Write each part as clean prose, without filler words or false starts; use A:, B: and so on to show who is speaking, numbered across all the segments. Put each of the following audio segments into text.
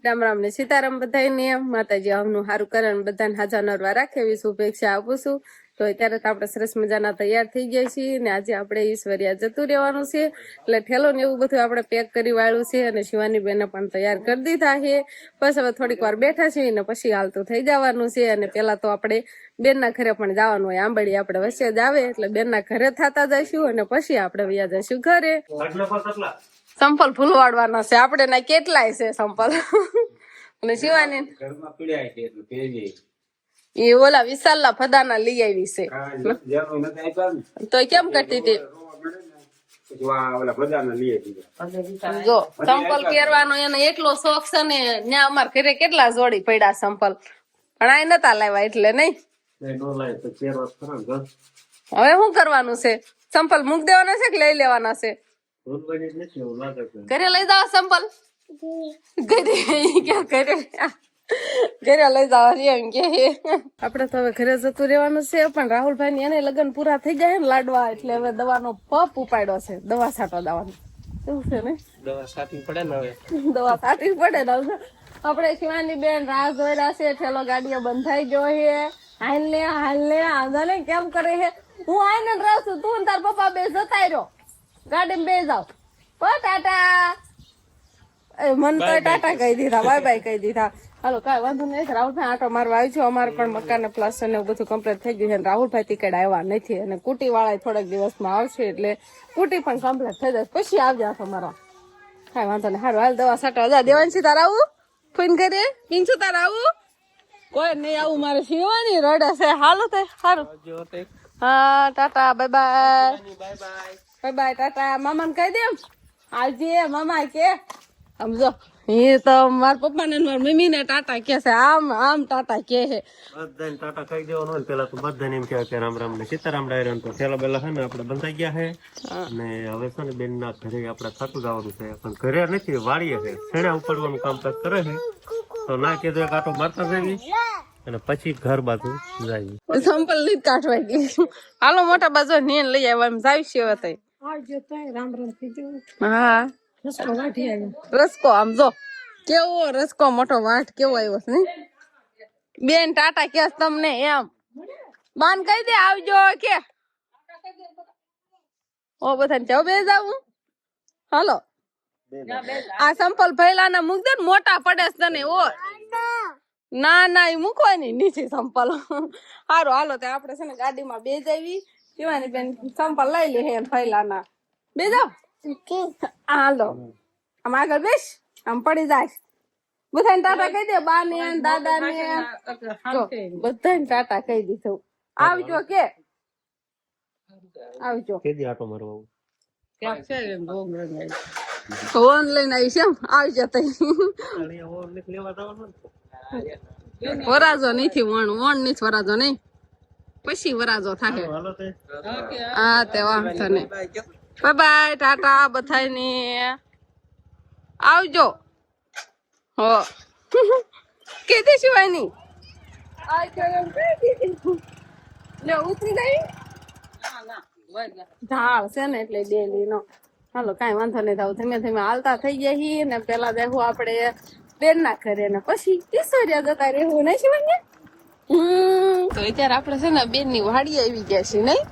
A: રામ રામ ને સીતારામ બધાને માતાજી આવનું સારું કરે ને બધાને હાજર નરવા રાખે એવી શુભેચ્છા આપું છું. તો અત્યારે તો આપણે સરસ મજાના તૈયાર થઈ ગયા છીએ ને આજે આપણે ઈશ્વરિયા જતું રહેવાનું છે એટલે ઠેલો ને એવું બધું આપણે પેક કરી વાળું છે અને શિવાની બેને પણ તૈયાર કરી દીધા છે. બસ હવે થોડીક વાર બેઠા છીએ ને પછી હાલતું થઈ જવાનું છે. અને પેલા તો આપણે બેનના ઘરે પણ જવાનું હોય, આંબળી આપણે વચ્ચે જ આવે એટલે બેનના ઘરે થતા જઈશું અને પછી આપણે વયા જઈશું ઘરે. સંપલ ફૂલવાડવાના છે આપણે ના કેટલાય છે સંપલ અને શિવાની એ ઓલા વિશાલના ફદાના લઈ આવી છે તો કેમ કરતી હતી જો સંપલ પહેરવાનો એને એટલો શોખ છે ને ત્યાં અમાર ઘરે કેટલા જોડી પડ્યા સંપલ પણ આ નતા લાવ્યા એટલે નહીં. હવે શું કરવાનું છે સંપલ મૂક દેવાના છે કે લઈ લેવાના છે? ઘરે લઈ જાવ સંપલ ઘરે લઈ જાવ એમ કે આપડે તો હવે ઘરે જતું રહેવાનું છે. પણ રાહુલભાઈ ની એને લગ્ન પૂરા થઈ જાય ને લાડવા એટલે હવે દવાનો પપ ઉપાડ્યો છે, દવા છાંટવા દેવાનું એવું છે ને, દવા છાંટવી પડે ને હવે દવા છાંટવી પડે ને હવે આપણે શિવાની બેન રાહ જોઈ રહ્યા છે. ઠેલો ગાડીઓ બંધાઈ ગયો છે. હાલ ને આંધા ને કેમ કરે છે? હું આઈને રહું છું, તું ને તાર પપ્પા બે જતા રહ્યો ગાડી બે જાવ. ટાટા મન તો ટાટા કહી દીધા, બાય બાય કહી દીધા. હાલો કઈ વાંધો નહીં. રાહુલભાઈ આટો મારવા આવી છું. અમારે પણ મકાન પ્લાસ્ટર ને બધું કમ્પ્લીટ થઈ ગયું છે. રાહુલભાઈ ટિકિટ આવ્યા નથી અને કુટી વાળા થોડાક દિવસમાં આવશે એટલે કુટી પણ કમ્પ્લીટ થઈ જશે પછી આવજો તમારા. કઈ વાંધો નહીં. સારું હાલ દવા સાટા જા. દેવાંશી તારે આવું? ફોન કરીએ પિંચુ તારે આવું? કોઈ નહીં આવું, મારે શિવાની રડે છે. હાલો તો સારું. હા Tata bye bye bye bye Tata. મામાને કહી દે આવજે મામા કે સમજો એ તો મારા પપ્પા ને મારા મમ્મી ને ટાટા કે છે, આમ આમ ટાટા કે છે.
B: બધાને ટાટા કહી દેવાનો હોય. પેલા તો બધાને એમ કહેવાય કે રામ રામ ને સીતારામ ડાયરા તો પેલા પેલા છે ને આપણે બંધાઈ ગયા છે અને હવે છે ને બેન ના ઘરે આપણે થતું જવાનું છે. પણ ઘરે નથી, વાડીએ છે, છેડા ઉપાડવાનું કામકાજ કરે છે. તો ના કીધું એક આટો મારતા જઈએ અને પછી ઘર બાજુ જઈએ.
A: સંપલ લીધ કાઢવાઈ ગઈ. હાલો મોટા બાજુ નીન લઈ આવ્યા એમ જાવી છે હવે તઈ. હા રસકો આમ જો કેવો રસકો મોટો વાટ કેવો આવ્યો છે ને બેન. ટાટા કે તમને એમ બાન કહી દે આવજો કે ઓ બધાને જાવ બે જાવું. હાલો આ સંપલ ભૈલાના મૂક દે ને મોટા પડે છે તને. ઓ ના ના એ મૂકવાની નીચે સંપલ. સારું હાલો તો આપણે છે ને ગાડીમાં બે જાવી. શિવાની બેન સંપલ લઈ લે હે ભૈલાના બે જાવ. હાલો આમ આગળ બેસ, આમ પડી જાય. બધાને ટાટા કહી દે, બા ને દાદા ને બધાને ટાટા કહી દીધું. આવજો કે આવજો. ઓનલાઈન આવી છે એમ આવજો તઈ. વરાજો નથી વણ નથી વરાજો નહીં, પછી વરાજો થાય. હા તે વાંધો નહીં. બાય બાય ટાટા બધાને આવજો. હો કીધી શિવાની ઉતરી ગઈ ઢાળ છે ને એટલે ડેલી નો. હાલો કઈ વાંધો નહીં. થાવ ધીમે ધીમે હાલતા થઈ જાય ને પેલા દેખું આપણે બેન ના ઘરે ને પછી ઈશ્વરિયા જતા રહેવું નહીં શિવાની. તો અત્યારે આપણે છે ને બેન ની વાડી આવી ગયા છે નહીં.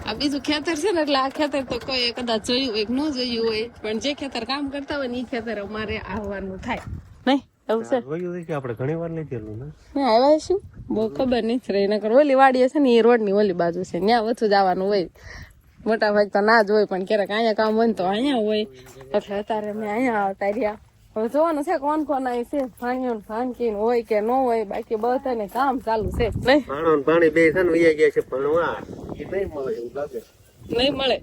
A: આ બીજું ખેતર છે ને એટલે આ ખેતર તો કોઈ કદાચ જોયું હોય ન જોયું હોય પણ જે ખેતર કામ કરતા હોય ને એ ખેતર અમારે આવવાનું થાય નહીં. એવું છે
B: આપણે ઘણી વાર નહીં થયેલું ને
A: આવ્યા શું બહુ ખબર નથી રહી. નકર ઓલી વાડી છે ને એ રોડ ની ઓલી બાજુ છે, ત્યાં ઓછું જવાનું હોય. મોટા ભાગ તો ના જ હોય પણ ક્યારેક અહીંયા કામ હોય તો અહીંયા હોય એટલે અત્યારે અમે અહીંયા આવતા રહ્યા. હવે જોવાનું છે કોણ કોણ અહીં છે, ભાનકી હોય કે ન હોય, બાકી બધાને કામ ચાલુ છે. નહીં
B: પાણી બે છે ને ગયા છે ભણવા નહીં મળે એવું લાગે.
A: નહીં મળે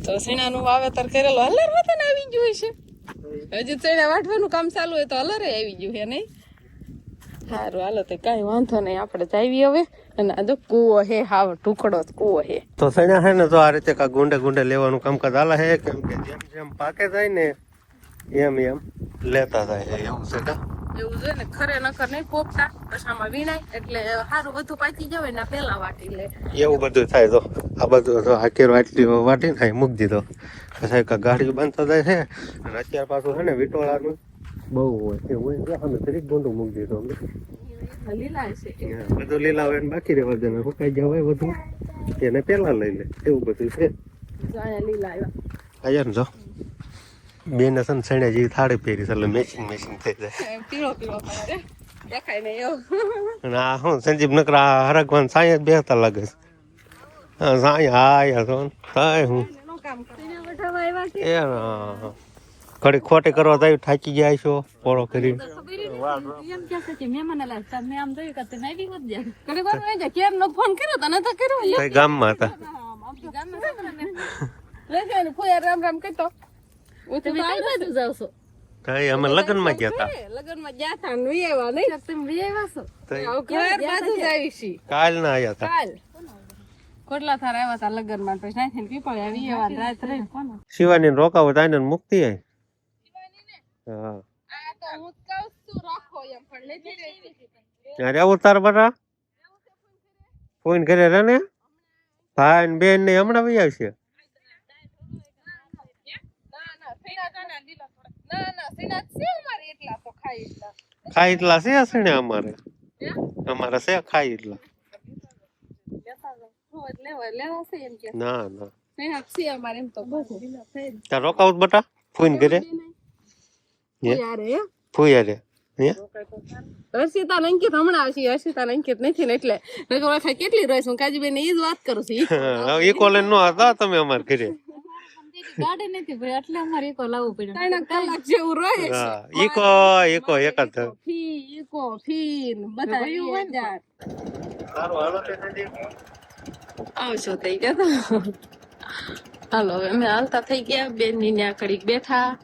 A: તો સીણાનું વાવેતર કરેલો હલર વતન આવી ગયું છે. હજી ચણા વાટવાનું કામ ચાલુ હોય તો હલરે આવી ગયું છે નહીં. સારું હાલો તો કઈ વાંધો નહીં. આપણે જાવી હવે અને આ જો કૂવો હે, હાવ ટુકડો કૂવો હે.
B: તો સણા હે ને તો આ રીતે કા ગુંડે ગુંડે લેવાનું કામકાજ હાલે છે. કેમ કે જેમ જેમ પાકે જાય ને એમ એમ લેતા જાય છે એવું છે.
A: એવું જોઈએ ને ખરે નકર નહીં પોપટા પછી આમાં વીણાય એટલે સારું બધું પાકી જવાય ને પેલા વાટી લે
B: એવું બધું થાય તો આ બધું તો આ કેરો આટલી વાટી થાય મૂકી દીધો પછી ગાડી બાંધતા જાય છે અને અત્યાર પાછું છે ને વિટોળાનું બહુ હોય એ હોય અમે ત્રીસ બોંડું મૂકી દીધો અમે
A: લીલા છે
B: બધું લીલા હોય ને બાકી રહેવા દે સુકાઈ જવાય બધું એને પેલા લઈ લે એવું બધું છે
A: જો અહીંયા લીલા આવ્યા
B: આયા ને જો બેન છે ને સણ્યા જેવી થાળી પહેરી એટલે મેચિંગ થઈ જાય
A: પીળો પીળો કલર દેખાય ને એવું
B: અને આ શું સંજીવ નકરા હરગવાન સાંય જ બેસતા લાગે છે સાંય હા તો થાય હું
A: કામ કરીને બેઠા આવ્યા છે
B: એ ઘડી ખોટી કરવા જાય થાકી ગયા છો પોળો કરી
A: એમ કે છે કે મહેમાન લાગતા મેં આમ જોયું કે તમે આવી હોત જાય ઘણી વાર મેં કેર નો ફોન કર્યો તને તો કર્યો
B: કઈ ગામમાં હતા
A: લેજે ને કોઈ રામ રામ કહેતો તમે કઈ બાજુ જાવ છો
B: કઈ અમે લગ્નમાં ગયા હતા
A: લગ્નમાં ગયા હતા ને વિયેવા નહીં તમે વિયેવા છો ઘર બાજુ જ આવી છી
B: કાલ ના આયા હતા
A: કાલ કોટલા થાર આવ્યા હતા લગ્નમાં પછી નાખીને પીપળ્યા વિયેવા રાત રહી કોનો
B: શિવાની રોકાવો તાઈને મુક્તિ આય હા
A: આ તો હું કહું છું રાખો એમ પણ લેતી રહી
B: અરે આવું તાર બટા ફોન કરે રે ને ભાઈ ને બેન ને હમણાં વહી આવશે ખાઈ એટલા છે સણે અમારે છે ખાઈ એટલા ના ના તાર રોકાવું બટા ફોન કરે ફોઈ રે
A: હર્ષિતા અંકિત હમણાં આવશે હર્ષિતા અંકિત નથી ને એટલે કેટલી રહીશું કાજીબેન એ જ વાત કરું છું
B: ઈ કોલેજ નો હતા તમે અમારે ઘરે
A: ગાડી નથી ભાઈ એટલે અમારે ઈકો લાવવું પડ્યું 3 કલાક જેવું રહે
B: ઈકો એક જ
A: ફી બધા
B: સારું હાલો તે
A: આવશો થઈ ગયા હાલો હવે અમે હાલતા થઈ ગયા બેન ની ત્યાં ઘડીક બેઠા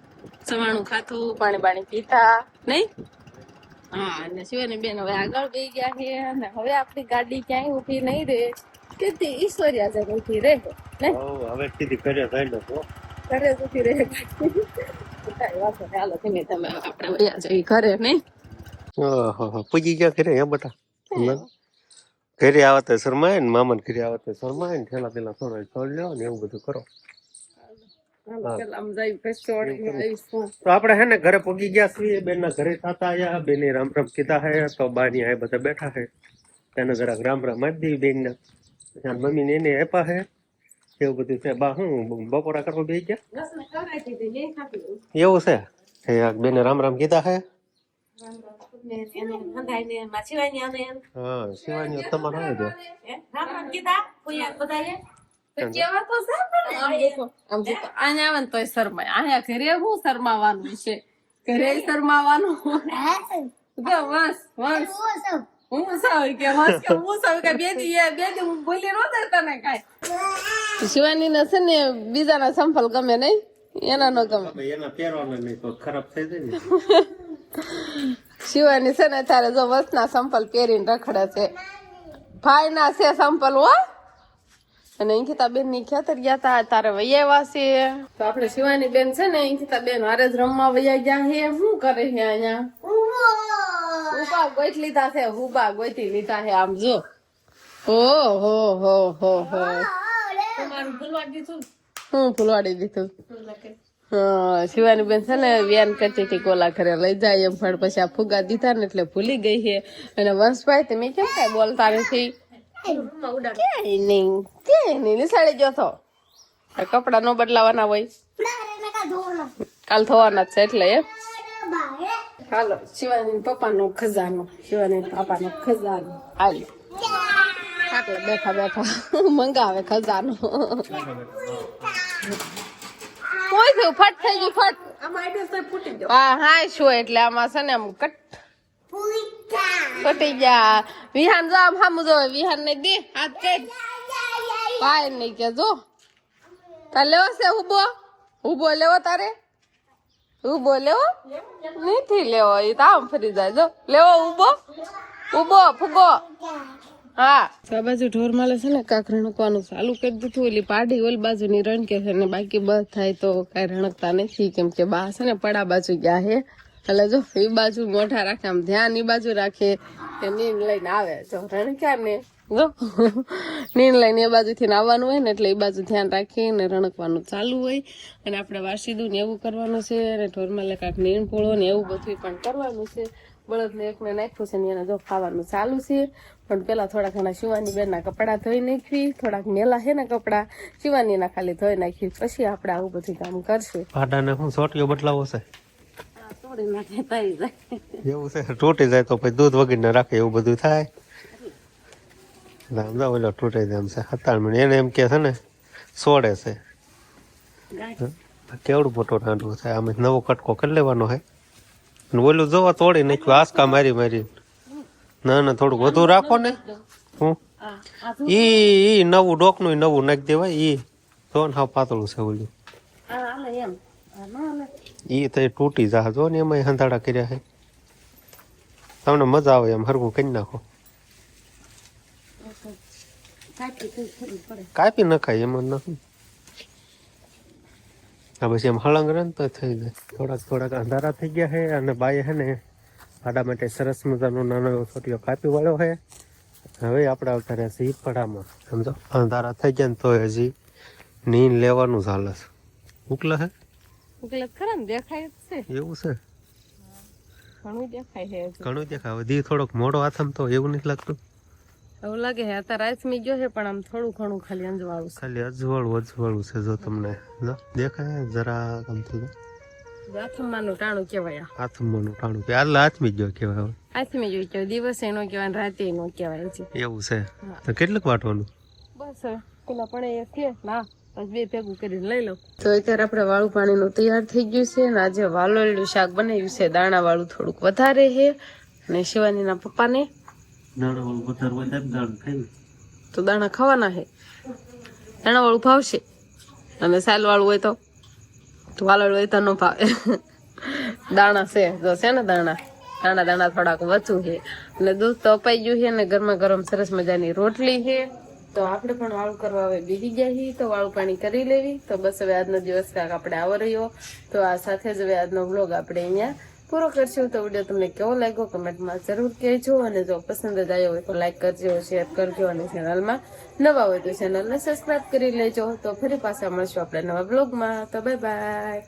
A: સવાણું ખાતું પાણી પાણી પીતા નહીં હા અને શિવાની બેન હવે આગળ ગઈ ગયા છે અને હવે આપણી ગાડી ક્યાંય ઉભી નહીં રહે કે તે ઈશ્વર્યા જગ ઉભી રહે નહીં
B: હવે સીધી ઘરે થઈ લો
A: ઘરે જ ઉભી રહે હાલો ધીમે તમે આપણે વયા જઈએ ઘરે નહીં
B: પૂજી ગયા ઘરે હે બટા ઘરે આવતા શરમાય ને મામા ઘરે આવતા શરમાય ને ઠેલા પેલા થોડો છોડ લ્યો ને એવું બધું કરો તો આપડે હે ને ઘરે પગી ગયા છીએ બેન ના ઘરે થતા આયા બેન રામ રામ કીધા હે તો બાની આ બધા બેઠા હે તેને જરાક રામ રામ આપી દીધી બેન ને મમ્મી ને એને આપ્યા હે એવું બધું છે બા હું બપોરા કરવા બેસી ગયા એવું છે બેને રામ રામ કીધા હે હા શિવાની તમારે આવે
A: અહીંયા તો શરમાય અહીંયા ઘરે હું શરમાવાનું છે ઘરે શરમાવાનું હું સાવ કે બે દી હું બોલી નો દેતા ને કાઈ શિવાની ને છે ને બીજાના સંફળ ગમે નહીં એના નો ગમે
B: એના પહેરવાના નહીં તો ખરાબ થઈ જાય ને
A: શિવાની છે ને તારે જો વસના સંપલ પહેરીને રખડે છે ભાઈ ના છે સંપલ હો અને અંકિતા બેન ની ખેતર ગયા તા તારે વૈયા છે તો આપડે શિવાની બેન છે ને અંકિતા બેન હારે જ રમવા વૈયા ગયા છે શું કરે છે અહીંયા ઉભા ગોઈટ લીધા છે ઉભા ગોઈતી લીધા છે આમ જો હો તમારું ફૂલવાડી દીધું હું ફૂલવાડી દીધું હા શિવાની બેન છે ને વ્યાન કરતી હતી કોલા ઘરે લઈ જાય એમ પણ પછી આ ફુગા દીધા ને એટલે ભૂલી ગઈ છે અને વંશભાઈ તમે કેમ કઈ બોલતા નથી નિશાળે ગયો છો કપડા નો બદલાવાના હોય કાલ થવાના જ છે એટલે એમ હાલો શિવાની પપ્પા નો ખજાનો શિવાની પાપા નો ખજાનો હાલો આટલે બેઠા બેઠા મંગાવે ખજાનો કોઈ થયું ફટ થઈ ગયું ફટ હા હા શું એટલે આમાં છે ને આમ કટી ગયા વિહાન જો આમ સામું જો વિહાન ને દે હાથ કઈ ભાઈ નહીં કે જો તાર લેવો છે ઉભો લેવો તારે ઉભો લેવો નથી લેવો એ તો આમ ફરી જાય જો લેવો ઉભો ફૂગો હા આ બાજુ ઢોર માલે છે ને કાંક રણકવાનું ચાલુ કરી દીધું ઓલી પાડી ઓલી બાજુ ની રણકે છે ને બાકી બસ થાય તો કઈ રણકતા નથી કેમ કે બા છે ને પડા બાજુ ગયા હે એટલે જો એ બાજુ મોઢા રાખે આમ ધ્યાન એ બાજુ રાખે કે નીંદ લઈને આવે જો રણક્યા ને જો નીંદ લઈને એ બાજુથી આવવાનું હોય ને એટલે એ બાજુ ધ્યાન રાખીને રણકવાનું ચાલુ હોય અને આપણે વાસીદું ને એવું કરવાનું છે અને ઢોરમાં કાંઈક નીણ પોળો ને એવું બધું પણ કરવાનું છે. બળદને એકને નાખ્યું છે ને એને જો ખાવાનું ચાલુ છે. પણ પેલા થોડા ઘણા શિવાની બેનના કપડાં ધોઈ નાખવી, થોડાક મેલા છે ને કપડાં શિવાનીના ખાલી ધોઈ નાખવી, પછી આપણે આવું બધું કામ કરશું.
B: પાડાને શું સોટીઓ બદલાવો છે
A: તોડી નાખે થઈ જાય
B: એવું છે. તૂટી જાય તો પછી દૂધ વગર રાખે એવું બધું થાય. ઓલો તૂટી જાય એમ છે 7 મિનિટ એને એમ કે છે ને સોડે છે. કેવડું મોટો ટાંડવો થાય. આમ નવો કટકો કરી લેવાનો છે. ઓલું જોવા તોડી નાખ્યું આસકા મારી મારી. ના ના થોડુંક વધુ રાખો ને. હું ઈ નવું ડોકનું નવું નાખી દેવાય. ઈ તો ને હાવ પાતળું છે ઓલું. ઈ તો તૂટી જા જો ને એમાં હંધાડા કર્યા છે. તમને મજા આવે એમ હરખું કરી નાખો. કાપી નખાય એમાં નથી. આ પછી એમ હળંગ રહે ને તો થઈ જાય. થોડાક અંધારા થઈ ગયા છે અને બાએ છે ને પાડા માટે સરસ મજાનો નાનો એવો છોટીઓ કાપી વાળ્યો છે. હવે આપણે આવતા રહ્યા છીએ પડામાં. સમજો અંધારા થઈ ગયા ને તો હજી નીંદ લેવાનું ચાલે છે. ઉકલે છે
A: ઉકલે ખરા ને દેખાય છે
B: એવું છે.
A: ઘણું દેખાય છે
B: ઘણું દેખાય. દી થોડોક મોડો હાથમ તો એવું નથી લાગતું.
A: એવું લાગે છે અત્યારે આથમી ગયો છે પણ આમ થોડું ઘણું ખાલી અંજવાળું છે.
B: ખાલી અજવાળું છે. જો તમને દેખાય જરા ગમતું
A: આથમવાનું ટાણું કહેવાય.
B: હાથમનું ટાણું કે આટલા હાથમી ગયો કેવાય. હવે
A: આથમી જોઈ કહેવાય, દિવસે નો કહેવાય, રાતે નો કહેવાય છે.
B: એવું છે. તો કેટલું વાટવાનું?
A: બસ પેલા પણ એ છે ના બસ બે ભેગું કરીને લઈ લઉં. તો અત્યારે આપણે વાળું પાણીનું તૈયાર થઈ ગયું છે ને આજે વાલોળનું શાક બનાવ્યું છે. દાણા વાળું થોડુંક વધારે છે અને શિવાનીના પપ્પાને
B: દાણા વાળું વધારે હોય દાણા ખાઈ
A: તો દાણા ખાવાના છે. દાણા વાળું ભાવશે અને સાલ વાળું હોય તો વાલોળ હોય તો ન ભાવે. દાણા છે જો છે ને દાણા થોડાક વધુ છે અને દૂધ તો અપાઈ ગયું છે ને ગરમા ગરમ સરસ મજાની રોટલી છે. તો આપણે પણ વાળું કરવા હવે બીજી ગયા છીએ તો વાળું પાણી કરી લેવી. તો બસ હવે આજનો દિવસ કાંક આપણે આવો રહ્યો. તો આ સાથે જ હવે આજનો વ્લોગ આપણે અહીંયા પૂરો કરશું. તો વિડીયો તમને કેવો લાગ્યો કમેન્ટમાં જરૂર કહેજો અને જો પસંદ જ આવ્યો હોય તો લાઈક કરજો, શેર કરજો અને ચેનલમાં નવા હોય તો ચેનલને સબસ્ક્રાઈબ કરી લેજો. તો ફરી પાછા મળશું આપણે નવા બ્લોગમાં. તો બાય બાય.